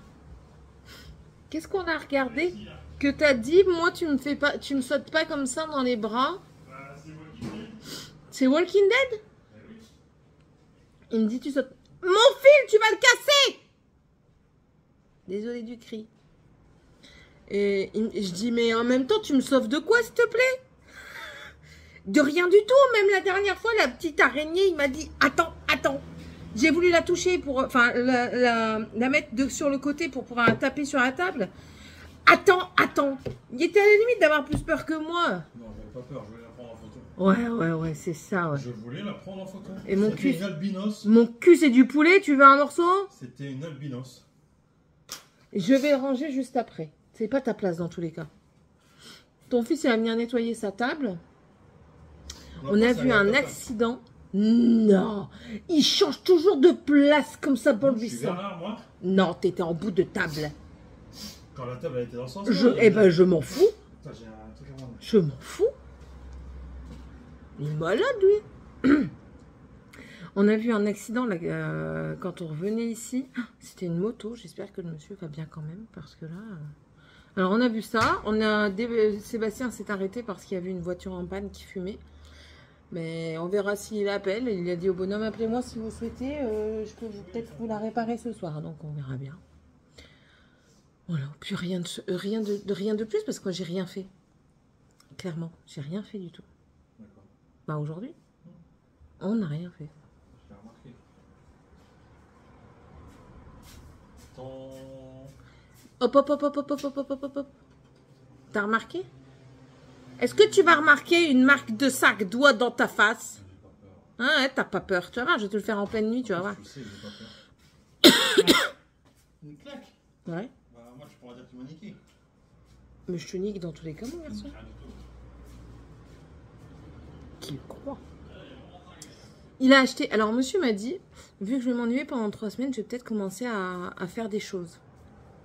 S2: Qu'est-ce qu'on a regardé? Que t'as dit, moi tu me fais pas, tu me sautes pas comme ça dans les bras. C'est Walking Dead? Il me dit tu sautes. Mon fil, tu vas le casser! Désolé du cri. Et je dis mais en même temps tu me sauves de quoi s'il te plaît? De rien du tout. Même la dernière fois la petite araignée il m'a dit attends. J'ai voulu la toucher pour enfin la mettre sur le côté pour pouvoir la taper sur la table. Attends. Il était à la limite d'avoir plus peur que moi.
S3: Non, j'avais pas peur, je voulais la prendre en photo.
S2: Ouais, c'est ça, ouais.
S3: Je voulais la prendre en photo.
S2: Et mon
S3: C'était
S2: cul.
S3: une albinos.
S2: Mon cul, c'est du poulet, tu veux un morceau?
S3: C'était une albinos.
S2: Je vais le ranger juste après. C'est pas ta place dans tous les cas. Ton fils, il va venir nettoyer sa table. On a vu un accident. Non, il change toujours de place comme ça pour le
S3: Je suis
S2: buisson.
S3: Bernard, moi.
S2: Non, t'étais en bout de table.
S3: Quand la table elle était dans le sens.
S2: Eh ben, je m'en fous.
S3: Putain, j'ai un truc à moi.
S2: Je m'en fous. Il est malade, lui. On a vu un accident là, quand on revenait ici. C'était une moto. J'espère que le monsieur va bien quand même. Parce que là... Alors, on a vu ça. Sébastien s'est arrêté parce qu'il y avait une voiture en panne qui fumait. Mais on verra s'il appelle. Il a dit au bonhomme, appelez-moi si vous souhaitez. Je peux peut-être vous la réparer ce soir. Donc, on verra bien. Voilà. Puis rien de plus parce que moi, j'ai rien fait. Clairement, j'ai rien fait du tout.
S3: D'accord.
S2: Bah, aujourd'hui, on n'a rien fait.
S3: Je l'ai remarqué. Ton...
S2: Hop. T'as remarqué? Est-ce que tu vas remarquer une marque de sac doigt dans ta face?
S3: J'ai pas peur.
S2: Ah ouais, t'as pas peur. Tu vas voir, je vais te le faire en pleine nuit, tu vas voir.
S3: Je sais, j'ai pas peur. Une claque?
S2: Ouais.
S3: Bah, moi, je pourrais dire que tu m'as niqué.
S2: Mais je te nique dans tous les cas, mon garçon.
S3: Rien du tout.
S2: Qui croit? Il a acheté... Alors, monsieur m'a dit, vu que je vais m'ennuyer pendant 3 semaines, je vais peut-être commencer à faire des choses.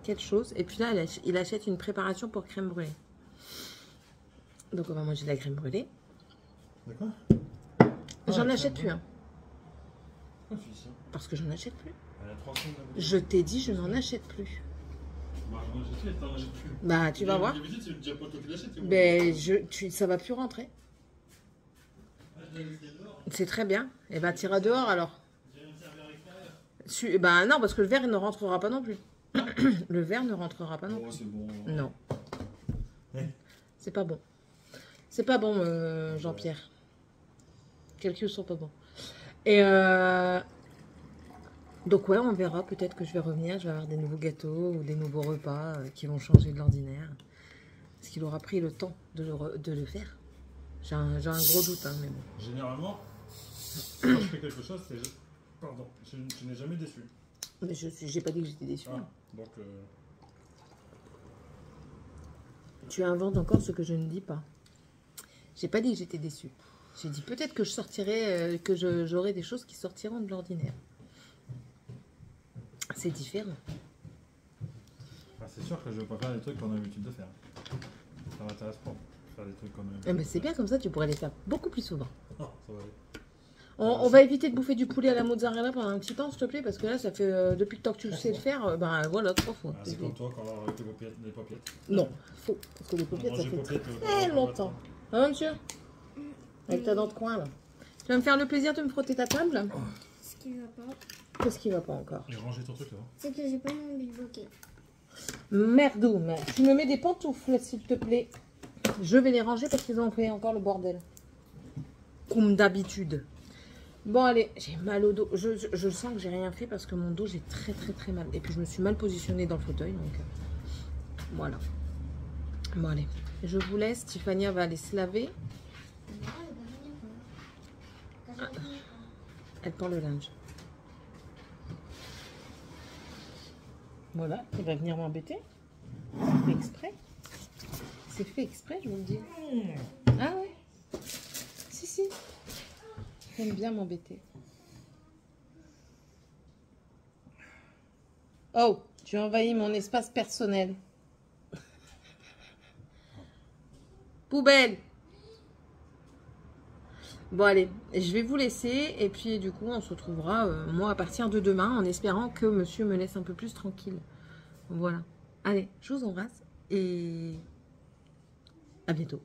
S2: Quelle chose? Et puis là, il achète une préparation pour crème brûlée. Donc, on va manger de la crème brûlée.
S3: D'accord.
S2: J'en achète plus, hein.
S3: Pourquoi tu dis ça?
S2: Parce que j'en achète plus.
S3: Elle a 3 secondes.
S2: Je t'ai dit, je n'en achète plus.
S3: Bah, j'en achète plus, t'en achètes plus.
S2: Bah, tu vas voir.
S3: D'habitude, c'est déjà pas toi qui l'achètes.
S2: Ben, ça va plus rentrer. C'est très bien. Et ben, t'iras dehors alors. Ben non, parce que le verre il ne rentrera pas non plus. Le verre ne rentrera pas non
S3: Oh,
S2: plus.
S3: c'est bon.
S2: Non.
S3: Eh.
S2: C'est pas bon. C'est pas bon, Jean-Pierre. Quelques sont pas bons. Et donc ouais, on verra. Peut-être que je vais revenir. Je vais avoir des nouveaux gâteaux ou des nouveaux repas qui vont changer de l'ordinaire. Est-ce qu'il aura pris le temps de le faire? J'ai un gros doute, hein, mais bon.
S3: Généralement, quand je fais quelque chose, c'est... Pardon, je n'ai jamais déçu.
S2: Mais j'ai pas dit que j'étais déçue.
S3: Ah, donc...
S2: Tu inventes encore ce que je ne dis pas. J'ai pas dit que j'étais déçue. J'ai dit peut-être que je sortirai, que j'aurai des choses qui sortiront de l'ordinaire. C'est différent.
S3: Ah, c'est sûr que je ne vais pas faire des trucs qu'on a l'habitude de faire. Ça m'intéresse pas. Faire des trucs qu'on a l'habitude
S2: Ah, mais
S3: de
S2: c'est
S3: faire.
S2: bien comme ça, tu pourrais les faire beaucoup plus souvent.
S3: Ah, ça va aller.
S2: On va éviter de bouffer du poulet à la mozzarella pendant un petit temps, s'il te plaît, parce que là, ça fait depuis le temps que tu le sais le faire, ben voilà, 3 fois.
S3: Ah, c'est comme toi quand avec les paupiètes.
S2: Non, faux. Parce que les paupiètes, ça
S3: Manger
S2: fait
S3: paupiètes,
S2: très longtemps. Ah, monsieur? Avec ta dent de coin, là. Tu vas me faire le plaisir de me frotter ta table?
S4: Ce qui va pas,
S2: Qu'est-ce qui va pas encore?
S3: Et ranger ton truc là.
S4: c'est que j'ai pas mon billboquet.
S2: Merdou, mais tu me mets des pantoufles, s'il te plaît. Je vais les ranger parce qu'ils ont fait encore le bordel. Comme d'habitude. Bon, allez, j'ai mal au dos. Je sens que j'ai rien fait parce que mon dos, j'ai très mal. Et puis, je me suis mal positionnée dans le fauteuil. Donc, voilà. Bon, allez. Je vous laisse. Tiffania va aller se laver. Elle prend le linge. Voilà, il va venir m'embêter. C'est fait exprès. C'est fait exprès, je vous le dis. Ah ouais. Si. Il aime bien m'embêter. Oh, tu as envahi mon espace personnel. Poubelle. Bon allez, je vais vous laisser et puis du coup on se retrouvera moi à partir de demain en espérant que monsieur me laisse un peu plus tranquille. Voilà. Allez, je vous embrasse et à bientôt.